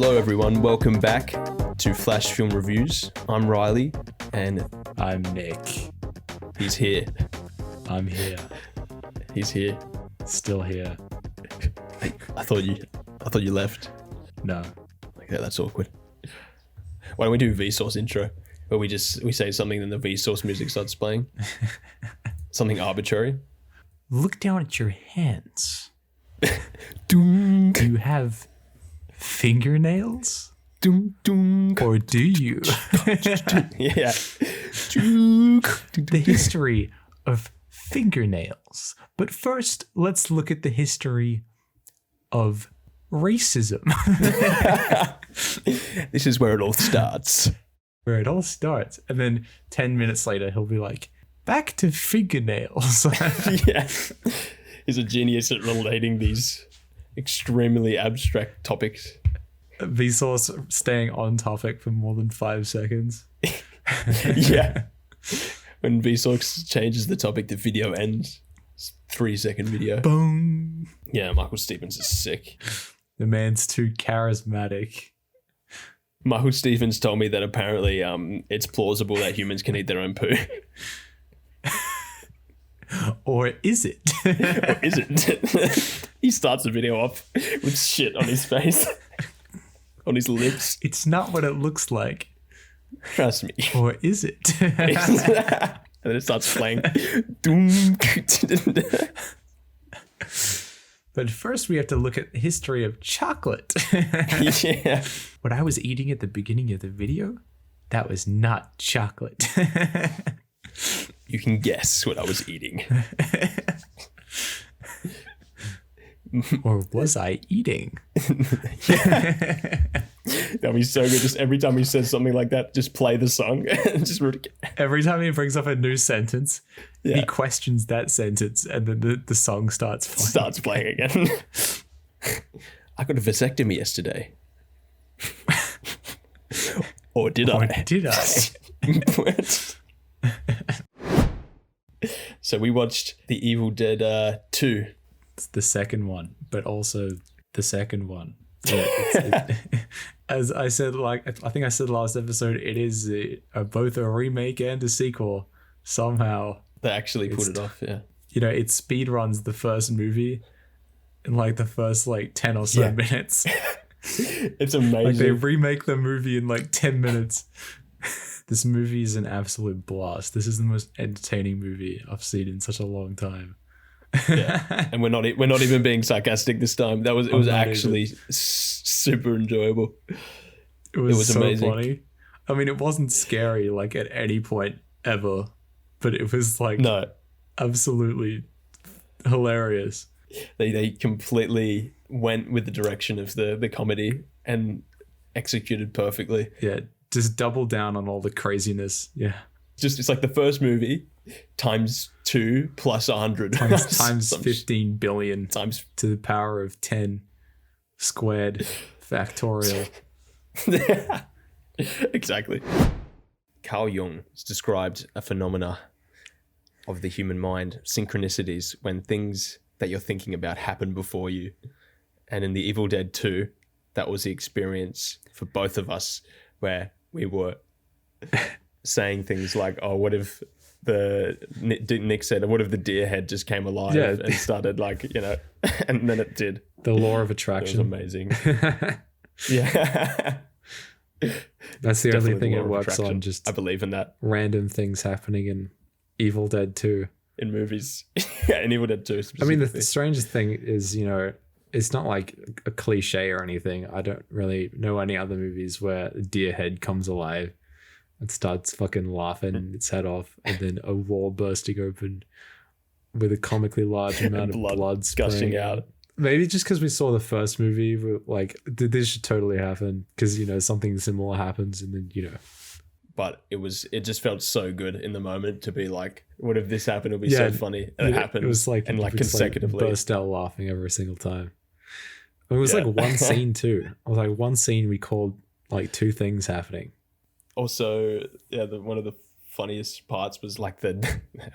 Hello everyone, welcome back to Flash Film Reviews. I'm Riley and I'm Nick. he's here. I'm here. He's here. Still here. I thought you left. No. Okay, that's awkward. Why don't we do Vsauce intro where we say something and the Vsauce music starts playing? Something arbitrary. Look down at your hands. Dunk. Do you have fingernails? Dunk, dunk. Or do you? Yeah. Dunk. The history of fingernails. But first, let's look at the history of racism. This is where it all starts. Where it all starts. And then 10 minutes later, he'll be like, back to fingernails. Yeah. He's a genius at relating these extremely abstract topics. Vsauce staying on topic for more than 5 seconds. Yeah. When Vsauce changes the topic, the video ends. It's a 3-second video. Boom. Yeah, Michael Stevens is sick. The man's too charismatic. Michael Stevens told me that apparently it's plausible that humans can eat their own poo. Or is it? Or is it? He starts the video off with shit on his face. On his lips. It's not what it looks like. Trust me. Or is it? And then it starts playing. But first we have to look at the history of chocolate. Yeah. What I was eating at the beginning of the video, that was not chocolate. You can guess what I was eating. Or was I eating? That'd be so good. Just every time he says something like that, just play the song. Every time he brings up a new sentence, Yeah. he questions that sentence, and then the song starts playing again. I got a vasectomy yesterday. Or did Or I? did I? So we watched The Evil Dead 2. It's the second one, but also the second one. Yeah, as I said, like I think I said last episode, it is both a remake and a sequel. Somehow They actually put it off, yeah. You know, it speed runs the first movie in like the first like 10 or so minutes. It's amazing. Like they remake the movie in like 10 minutes. This movie is an absolute blast. This is the most entertaining movie I've seen in such a long time. Yeah. And we're not even being sarcastic this time. It was actually super enjoyable. It was so amazing. funny. I mean, it wasn't scary like at any point ever, but it was like absolutely hilarious. They completely went with the direction of the comedy and executed perfectly. Yeah, just double down on all the craziness. Yeah. It's like the first movie times 2 plus 100 times 15 billion times to the power of 10 squared factorial. Exactly. Carl Jung has described a phenomena of the human mind, synchronicities, when things that you're thinking about happen before you. And in The Evil Dead 2, that was the experience for both of us, where we were saying things like, oh, what if Nick said, what if the deer head just came alive and started like, you know, and then it did. The law of attraction. It was amazing. Yeah. That's the only thing it works on, just I believe in that. Random things happening in Evil Dead 2. In movies. Yeah, in Evil Dead 2 I mean, the strangest thing is, you know, it's not like a cliche or anything. I don't really know any other movies where a deer head comes alive and starts fucking laughing its head off, and then a wall bursting open with a comically large amount of blood gushing out. Maybe just because we saw the first movie, we're like, this should totally happen, because, you know, something similar happens, and then, you know. But it just felt so good in the moment to be like, what if this happened? It'll be so funny. And it happened. It was like, and like consecutively. Like burst out laughing every single time. It was like one scene too. It was like one scene we called like 2 things happening. Also, yeah, one of the funniest parts was like then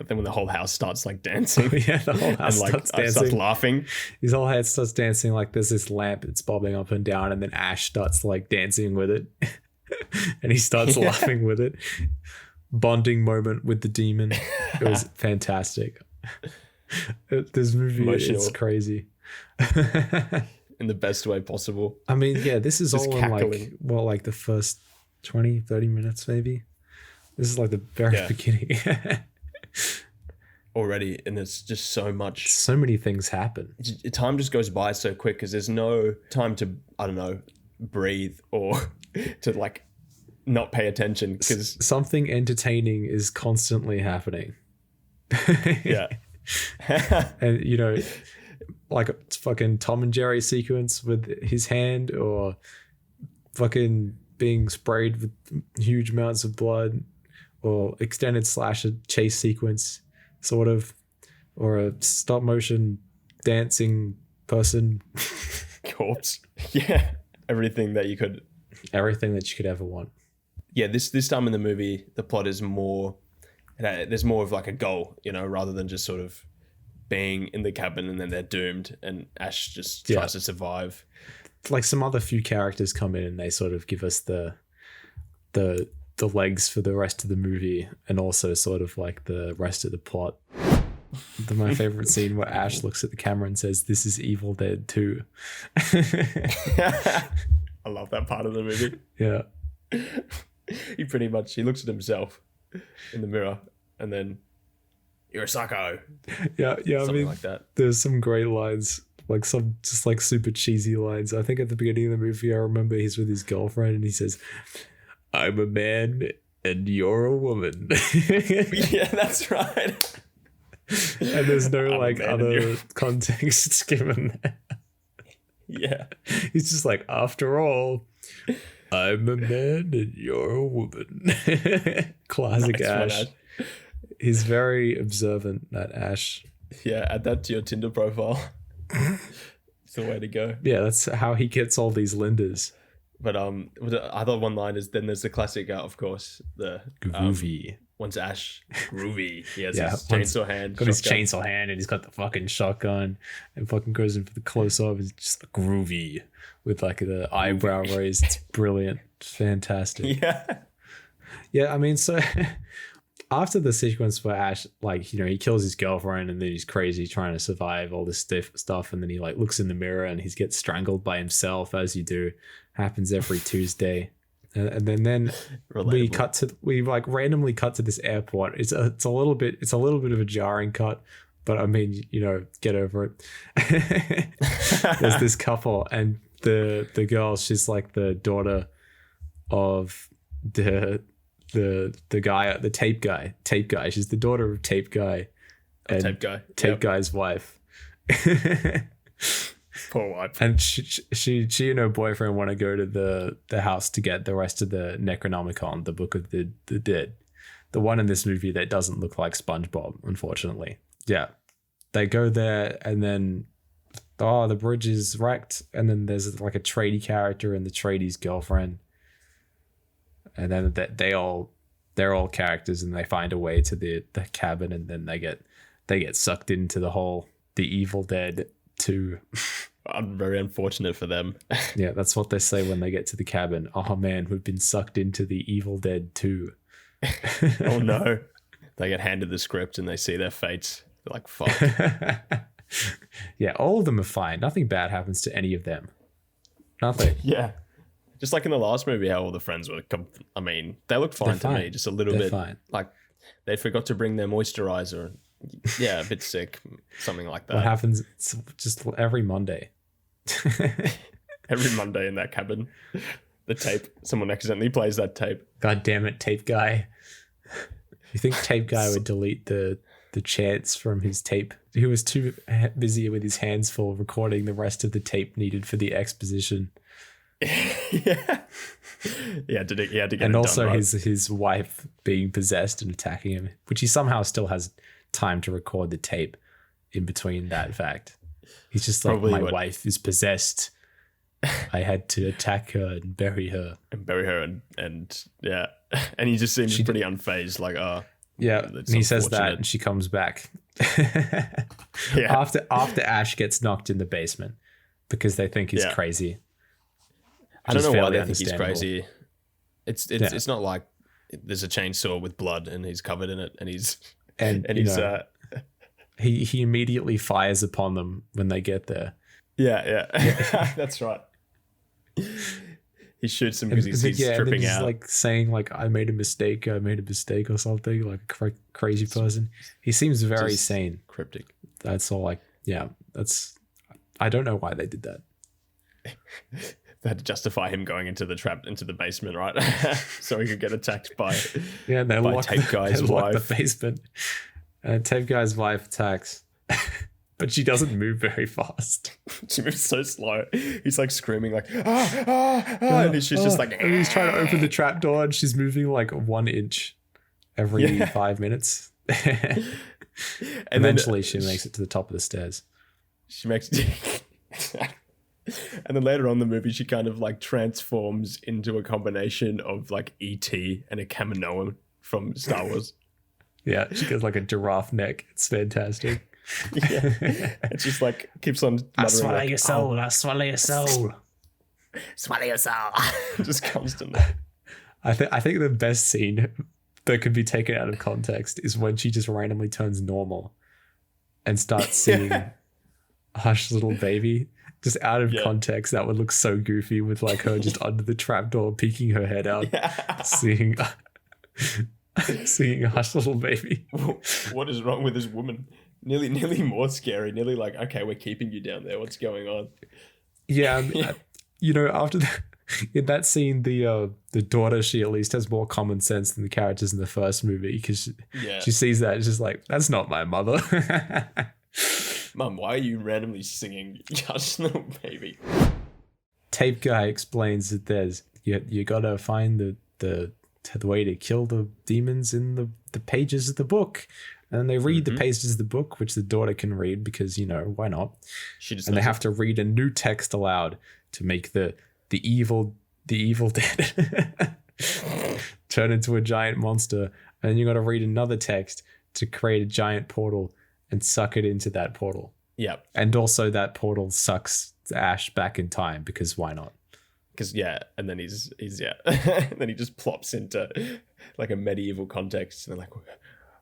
when the whole house starts like dancing. Yeah, the whole house and like starts I dancing. start laughing. His whole head starts dancing. Like there's this lamp that's bobbing up and down, and then Ash starts like dancing with it, and he starts laughing with it. Bonding moment with the demon. It was fantastic. This movie is crazy. In the best way possible. I mean, yeah, this is Just all cackling. in like the first 20, 30 minutes maybe. This is like the very beginning. Already, and there's just so much. So many things happen. Time just goes by so quick because there's no time to, I don't know, breathe or to like not pay attention because something entertaining is constantly happening. Yeah. And you know, like a fucking Tom and Jerry sequence with his hand, or fucking being sprayed with huge amounts of blood, or extended slasher chase sequence, sort of, or a stop motion dancing person. Corpse. Yeah. Everything that you could ever want. Yeah, this time in the movie, the plot is more, there's more of like a goal, you know, rather than just sort of being in the cabin and then they're doomed and Ash just tries to survive. Like some other few characters come in and they sort of give us the legs for the rest of the movie, and also sort of like the rest of the plot. My favorite scene where Ash looks at the camera and says, "This is Evil Dead 2." I love that part of the movie. Yeah. He looks at himself in the mirror and then, "You're a psycho." Yeah, Something I mean, like that. There's some great lines, like some just like super cheesy lines. I think at the beginning of the movie, I remember he's with his girlfriend and he says, "I'm a man and you're a woman." Yeah, that's right. And there's no like other context given there. Yeah. He's just like, "After all, I'm a man and you're a woman." Classic Ash. He's very observant, that Ash. Yeah, add that to your Tinder profile. It's the way to go. Yeah, that's how he gets all these Lindas. But the other one line is, then there's the classic, of course, the groovy. Once Ash groovy, he has Yeah, his chainsaw hand. Got his chainsaw hand, and he's got the fucking shotgun, and fucking goes in for the close up. It's just groovy with like the eyebrow raised. It's brilliant. It's fantastic. Yeah. Yeah, I mean, so after the sequence where Ash, like, you know, he kills his girlfriend and then he's crazy trying to survive all this stuff, and then he like looks in the mirror and he gets strangled by himself, as you do. Happens every Tuesday. And then we like randomly cut to this airport. It's a little bit of a jarring cut, but I mean, you know, get over it. There's this couple, and the girl, she's like the daughter of the guy, the tape guy. She's the daughter of tape guy. Tape guy's wife. Poor wife. And she and her boyfriend want to go to the house to get the rest of the Necronomicon, the Book of the Dead. The one in this movie that doesn't look like SpongeBob, unfortunately. Yeah. They go there, and then the bridge is wrecked, and then there's like a tradie character and the tradie's girlfriend. And then they're all characters, and they find a way to the cabin, and then they get sucked into the Evil Dead 2. I'm very unfortunate for them. Yeah, that's what they say when they get to the cabin. "Oh man, we've been sucked into the Evil Dead 2. Oh no. They get handed the script and they see their fates. They're like, fuck. Yeah, all of them are fine. Nothing bad happens to any of them. Nothing. Yeah. Just like in the last movie, how all the friends were, I mean, they looked fine to me. Just a little bit. Fine. Like they forgot to bring their moisturizer. Yeah, a bit sick. Something like that. What happens just every Monday? Every Monday in that cabin. The tape. Someone accidentally plays that tape. God damn it, tape guy. You think tape guy would delete the chants from his tape? He was too busy with his hands full recording the rest of the tape needed for the exposition. Yeah. He had to get it and also done, right? his wife being possessed and attacking him, which he somehow still has time to record the tape in between that fact. He's just like, my wife is possessed I had to attack her and bury her. And yeah, and he just seems pretty unfazed, like, yeah, and he says that, and she comes back. Yeah. After Ash gets knocked in the basement because they think he's crazy. I don't know why they think he's crazy. It's not like there's a chainsaw with blood and he's covered in it, and he's he immediately fires upon them when they get there. Yeah. That's right. He shoots him because he's tripping out. Like saying like, I made a mistake or something, like a crazy person. He seems very sane. Cryptic. That's all. Like, yeah, I don't know why they did that. They had to justify him going into the basement, right? So he could get attacked by they Tape Guy's wife. The basement. Tape Guy's wife attacks. But she doesn't move very fast. She moves so slow. He's like screaming like, and she's just like, and he's trying to open the trap door, and she's moving like 1 inch every 5 minutes. And eventually she makes it to the top of the stairs. She makes and then later on in the movie, she kind of like transforms into a combination of like E.T. and a Kaminoan from Star Wars. Yeah, she gets like a giraffe neck. It's fantastic. Yeah, and she's like keeps on I swallow your soul. I swallow your soul. Swallow your soul. Just constantly. I think the best scene that could be taken out of context is when she just randomly turns normal and starts singing "Hush, Little Baby." Just out of context, that would look so goofy with like her just under the trapdoor, peeking her head out, singing "Hush, Little Baby." What is wrong with this woman? Nearly more scary. Nearly like, okay, we're keeping you down there. What's going on? Yeah, after that, in that scene, the daughter, she at least has more common sense than the characters in the first movie, because she sees that, it's just like, that's not my mother. Mum, why are you randomly singing "Hush, Little Baby"? Tape Guy explains that there's you gotta find the way to kill the demons in the pages of the book. And they read the pages of the book, which the daughter can read because, why not? And they have to read a new text aloud to make the evil dead turn into a giant monster. And then you got to read another text to create a giant portal and suck it into that portal. Yeah. And also that portal sucks Ash back in time, because why not? Because and then he's and then he just plops into like a medieval context, and they're like,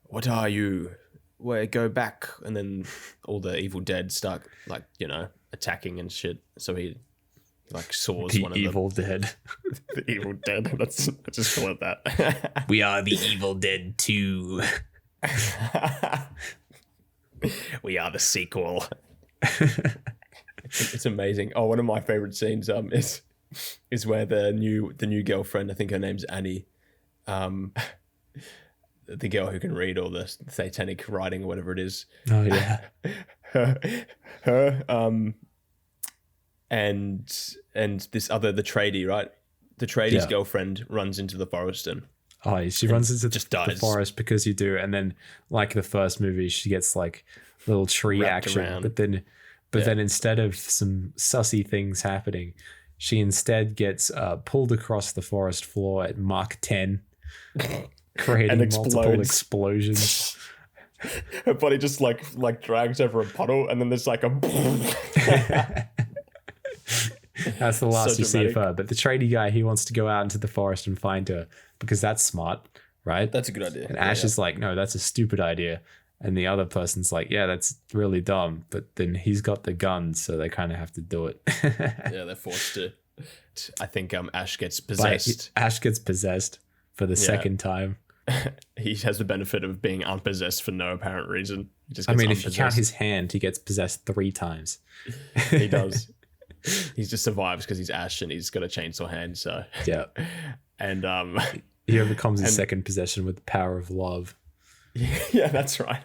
what are you? Where go back? And then all the evil dead start like, attacking and shit. So he like saws one of them. The evil dead. The evil dead. Let's just call it that. We are the evil dead too. We are the sequel. It's amazing. Oh, one of my favorite scenes is where the new girlfriend, I think her name's Annie, the girl who can read all the satanic writing or whatever it is. Oh yeah. her and this other, the tradie, right? The tradie's girlfriend runs into the forest and she runs into the forest because you do, and then like the first movie, she gets like little tree wrapped action around. but then instead of some sussy things happening, she instead gets pulled across the forest floor at Mach 10, creating multiple explosions. Her body just like drags over a puddle, and then there's like a That's the last you see of dramatic. her. But the tradie guy, he wants to go out into the forest and find her because that's smart, right? That's a good idea. And Ash is like, no, that's a stupid idea. And the other person's like, yeah, that's really dumb. But then he's got the gun, so they kind of have to do it. Yeah, they're forced to. I think Ash gets possessed. Ash gets possessed for the second time. He has the benefit of being unpossessed for no apparent reason. He just I gets mean, if you count unpossessed. his hand, he gets possessed 3 times. He does. He just survives because he's Ash and he's got a chainsaw hand. So Yeah. and He overcomes his second possession with the power of love. yeah, that's right.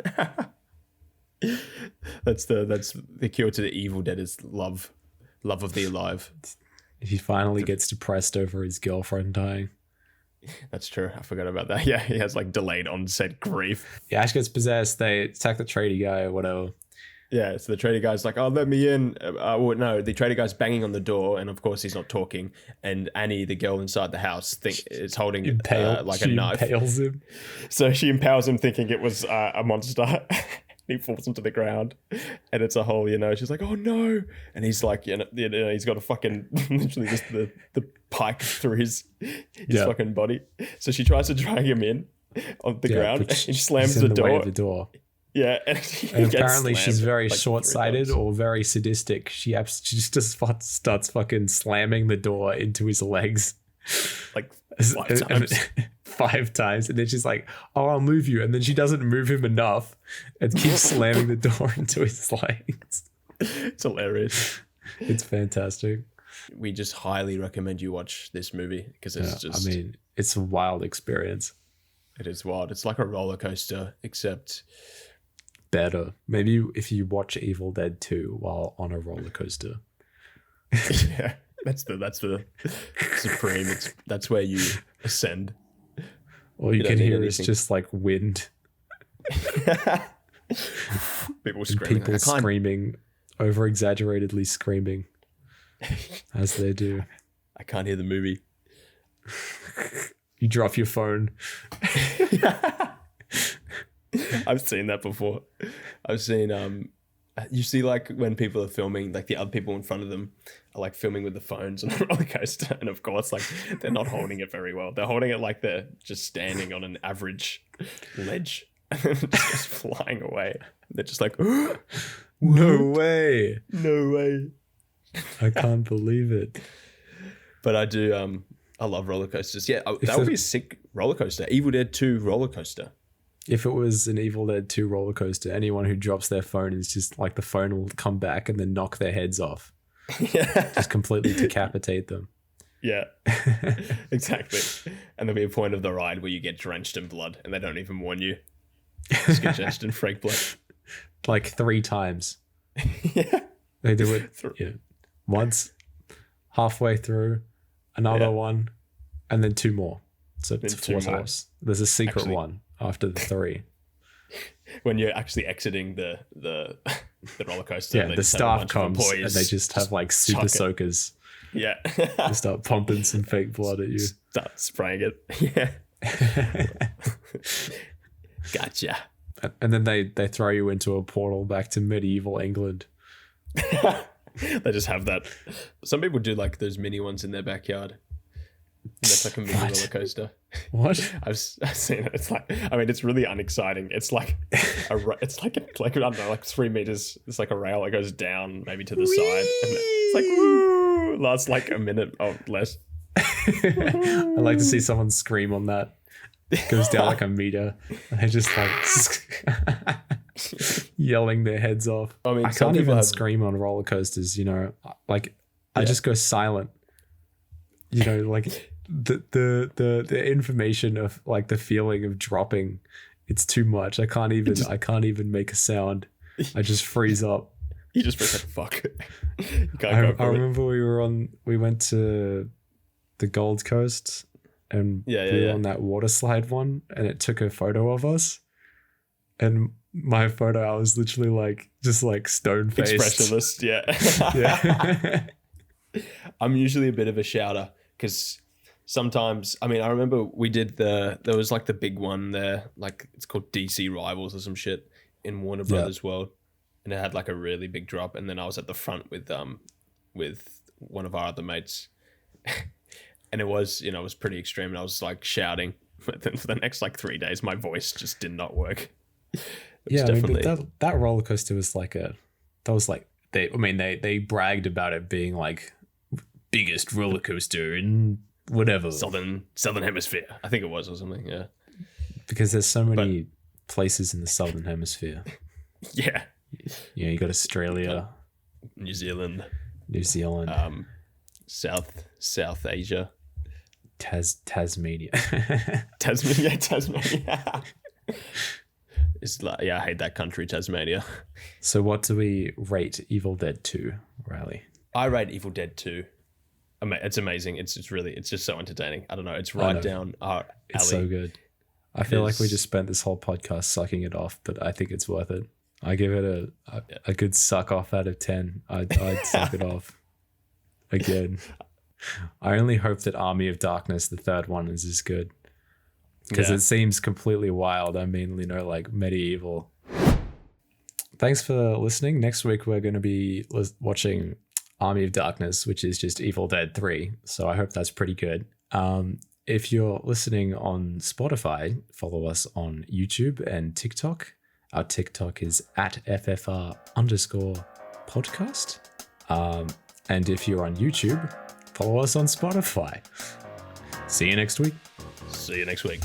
that's the cure to the evil dead is love of the alive. He finally gets depressed over his girlfriend dying. That's true. I forgot about that. Yeah, he has like delayed onset grief. Yeah, Ash gets possessed. They attack the tradie guy or whatever. Yeah, so the trader guy's like, "Oh, let me in." Well, no, the trader guy's banging on the door, and of course he's not talking. And Annie, the girl inside the house, is holding like a knife. Impales him. So she impales him, thinking it was a monster. He falls into the ground, and it's a hole. She's like, "Oh no!" And he's like, he's got a fucking literally just the pike through his fucking body. So she tries to drag him in on the ground, and he slams the door. Yeah, and apparently she's very short-sighted or very sadistic. She just starts fucking slamming the door into his legs, like 5 times. 5 times, and then she's like, "Oh, I'll move you," and then she doesn't move him enough, and keeps slamming the door into his legs. It's hilarious. It's fantastic. We just highly recommend you watch this movie because it's a wild experience. It is wild. It's like a roller coaster, except better. Maybe if you watch Evil Dead 2 while on a roller coaster. Yeah, that's the supreme. That's where you ascend. All you can hear is just like wind. People screaming. People screaming, over exaggeratedly screaming, as they do. I can't hear the movie. You drop your phone. I've seen that before. I've seen you see like when people are filming, like the other people in front of them are like filming with the phones on a roller coaster, and of course like they're not holding it very well. They're holding it like they're just standing on an average ledge and then it just flying away. They're just like, no way. I can't believe it. But I do I love roller coasters. Yeah, that would be a sick roller coaster. Evil Dead 2 roller coaster. If it was an Evil Dead 2 roller coaster, anyone who drops their phone is just like the phone will come back and then knock their heads off. Yeah. Just completely decapitate them. Yeah, exactly. And there'll be a point of the ride where you get drenched in blood and they don't even warn you. Just get drenched in freak blood. Like 3 times. Yeah. They do it once, halfway through, another one, and then 2 more. So it's 4 times. There's a secret one after the 3. When you're actually exiting the roller coaster. Yeah, the staff comes and they just have like super soakers. Yeah. They start pumping some fake blood at you. Start spraying it. Yeah. Gotcha. And then they throw you into a portal back to medieval England. They just have that. Some people do like those mini ones in their backyard. And that's like a mini roller coaster. What? I've seen it. It's like, I mean, it's really unexciting. It's like I don't know, like 3 meters. It's like a rail that goes down maybe to the side, and it's like woo, lasts like a minute or less. I'd like to see someone scream on that. It goes down like a meter. And they just like yelling their heads off. I mean, I can't even scream on roller coasters. Like I just go silent. Like the information of like the feeling of dropping, it's too much. I can't even make a sound. I just freeze up. You just freeze like fuck. I remember we went to the Gold Coast and we were on that water slide one, and it took a photo of us, and my photo, I was literally like just like stone faced, expressionless. Yeah. I'm usually a bit of a shouter because sometimes, I mean, I remember we did there was like the big one there, like it's called DC Rivals or some shit in Warner Brothers World, and it had like a really big drop, and then I was at the front with one of our other mates. And it was, it was pretty extreme, and I was like shouting. But then for the next like 3 days, my voice just did not work. That roller coaster was they bragged about it being like biggest roller coaster in whatever southern hemisphere, I think it was, or something. Yeah, because there's so many places in the southern hemisphere. Yeah, you got Australia, New Zealand, South Asia, Tasmania. Tasmania. It's like, I hate that country, Tasmania. So what do we rate Evil Dead 2, Riley? I rate Evil Dead 2. It's amazing. It's just so entertaining. I don't know. It's right down our alley. It's so good. I feel like we just spent this whole podcast sucking it off, but I think it's worth it. I give it a good suck off out of 10. I'd suck it off again. I only hope that Army of Darkness, the third one, is as good. Because it seems completely wild. I mean, like medieval. Thanks for listening. Next week, we're going to be watching Army of Darkness, which is just Evil Dead 3. So I hope that's pretty good. If you're listening on Spotify, follow us on YouTube and TikTok. Our TikTok is at @FFR_podcast. And if you're on YouTube, follow us on Spotify. See you next week. See you next week.